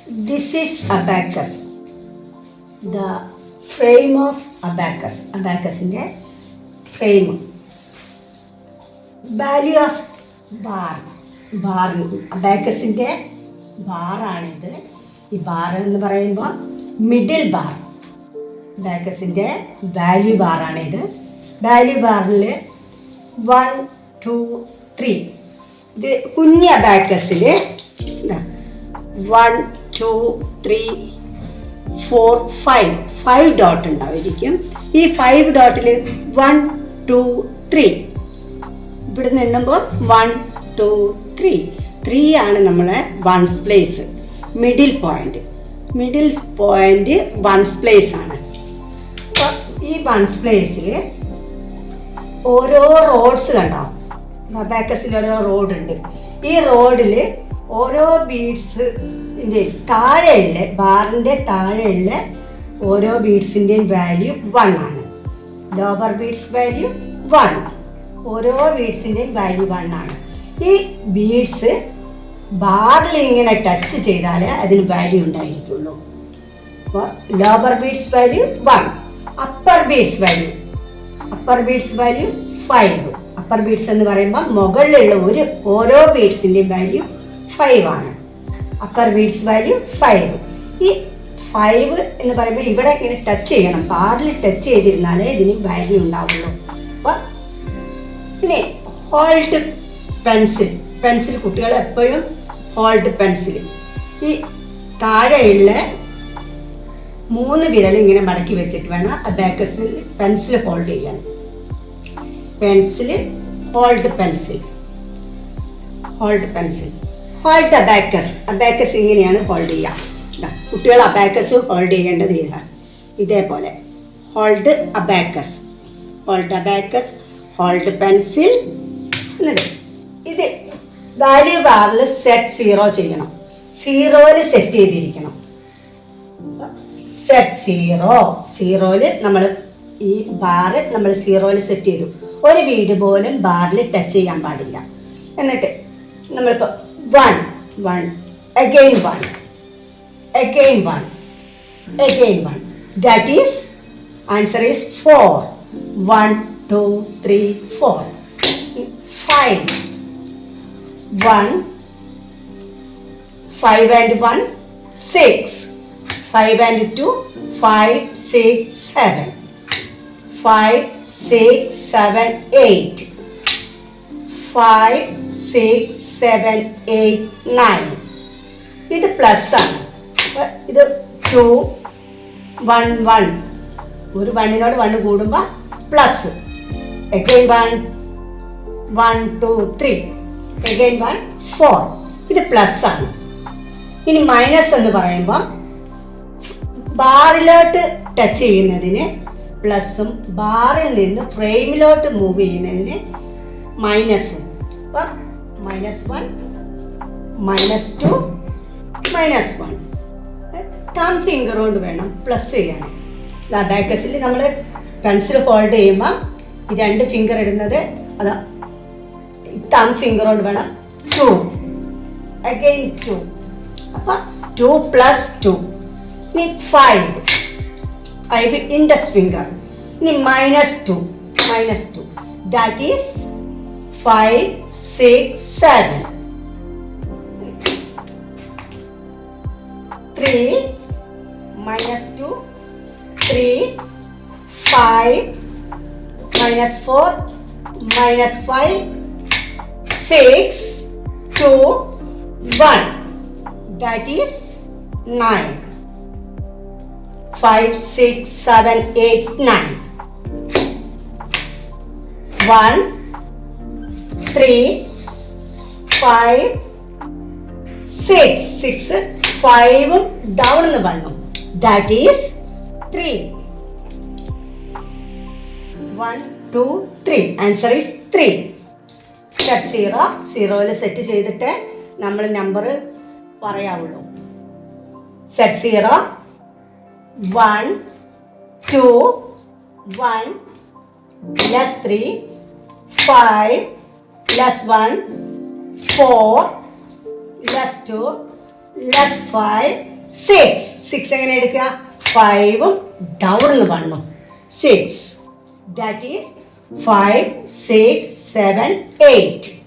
This is abacus. The frame of abacus. Abacusന്റെ frame. Value of bar. അബാക്കസിൻ്റെ ബാറാണിത്. ഈ ബാർ എന്ന് പറയുമ്പോൾ മിഡിൽ ബാർ. അബാക്കസിൻ്റെ വാല്യൂ ബാറാണിത്. വാല്യൂ ബാറിൽ 1, 2, 3. ഇത് കുഞ്ഞ് അബാക്കസിൽ 1, 2, 3, 4, 5 ഡോട്ട് ഉണ്ടായിരിക്കും. ഈ 5 ഡോട്ടിൽ 1, 2, 3 ഇവിടുന്ന് എണ്ണുമ്പോൾ 1, 2, 3 ആണ് നമ്മളെ once place. Middle point once place ആണ്. അപ്പോൾ ഈ വൺസ് പ്ലേസിൽ ഓരോ റോഡ്സ് കണ്ടാവും. അബാക്കസിൽ ഓരോ റോഡുണ്ട്. ഈ റോഡിൽ ഓരോ ബീഡ്സിൻ്റെ താഴെയുള്ള ബാറിൻ്റെ താഴെയുള്ള ഓരോ ബീഡ്സിൻ്റെയും വാല്യൂ 1 ആണ്. Lower beads value 1. ഓരോ ബീഡ്സിൻ്റെയും വാല്യൂ 1 ആണ്. ഈ ബീഡ്സ് ബാറിൽ ഇങ്ങനെ ടച്ച് ചെയ്താൽ അതിന് വാല്യൂ ഉണ്ടായിരിക്കുള്ളൂ. അപ്പോൾ lower beads value 1. Upper beads value 5. Upper beads എന്ന് പറയുമ്പോൾ മുകളിലുള്ള ഓരോ ബീഡ്സിൻ്റെയും വാല്യൂ 5 ആണ്. Upper beads value 5. ഈ 5 എന്ന് പറയുമ്പോൾ ഇവിടെ ഇങ്ങനെ ടച്ച് ചെയ്യണം. ബാറിൽ ടച്ച് ചെയ്തിരുന്നാലേ ഇതിന് വാല്യൂ ഉണ്ടാവുള്ളൂ. അപ്പോൾ പിന്നെ ഹോൾഡ് പെൻസിൽ കുട്ടികൾ എപ്പോഴും ഹോൾഡ് പെൻസിൽ ഈ താഴെയുള്ള 3 വിരൽ ഇങ്ങനെ മടക്കി വെച്ചിട്ട് വേണം അബാക്കസിൽ പെൻസിൽ ഹോൾഡ് ചെയ്യാൻ. ഹോൾഡ് അബാക്കസ് ഇങ്ങനെയാണ് ഹോൾഡ് ചെയ്യുക. കുട്ടികൾ അബാക്കസ് ഹോൾഡ് ചെയ്യേണ്ടത് ഇതാണ്. ഇതേപോലെ ഹോൾഡ് അബാക്കസ്, ഹോൾഡ് പെൻസിൽ. എന്നിട്ട് ഇത് വാല്യൂ ബാറിൽ സെറ്റ് 0 ചെയ്യണം. 0ൽ സെറ്റ് ചെയ്തിരിക്കണം. സെറ്റ് 0ൽ നമ്മൾ ഈ ബാറ് നമ്മൾ 0ൽ സെറ്റ് ചെയ്തു. ഒരു ബീഡ് പോലും ബാറിൽ ടച്ച് ചെയ്യാൻ പാടില്ല. എന്നിട്ട് നമ്മളിപ്പോൾ 1, again 1, that is answer is 4. 1, 2, 3, 4. 5 and 1 6. 5 and 2 5, 6, 7. 5, 6, 7, 8. 5, 6, 7, 8, 9. ഇത് പ്ലസ് ആണ്. ഇത് 2, 1, 1. ഒരു 1നോട് 1 കൂടുമ്പോൾ പ്ലസ്. again 1, 2, 3. again 1, 4. ഇത് പ്ലസ് ആണ്. ഇനി മൈനസ് എന്ന് പറയുമ്പോൾ ബാറിലോട്ട് ടച്ച് ചെയ്യുന്നതിന് പ്ലസും ബാറിൽ നിന്ന് ഫ്രെയിമിലോട്ട് മൂവ് ചെയ്യുന്നതിന് മൈനസും. അപ്പം -1, -2, -1. തം ഫിംഗർ കൊണ്ട് വേണം പ്ലസ് ചെയ്യാൻ. അബാക്കസിൽ നമ്മൾ പെൻസിൽ ഹോൾഡ് ചെയ്യുമ്പോൾ ഈ 2 ഫിംഗർ ഇടുന്നത് അതാ തം ഫിംഗർ കൊണ്ട് വേണം. 2 again 2. അപ്പം 2 + 2. ഇനി 5 ഇൻഡെക്സ് ഫിംഗർ. ഇനി -2 that is 5, 6, 7. 3 -2 3 5 -4 -5 6 2 1 that is 9. 5, 6, 7, 8, 9. 1, 3, 5, 6. 5 down എന്ന് പറഞ്ഞു. That is 3. 1, 2, 3. Answer is 3. Set 0ൽ സെറ്റ് ചെയ്തിട്ട് നമ്മൾ നമ്പർ പറയാവുള്ളൂ. സെറ്റ് 0 1, 2, 1 +3 5 +1 4 +2 ലെസ് 5 6 എങ്ങനെ എടുക്കുക 5ഉം ഡൗണിൽ 1ഉം 6 ദാറ്റ് ഈസ് 5 6 7 8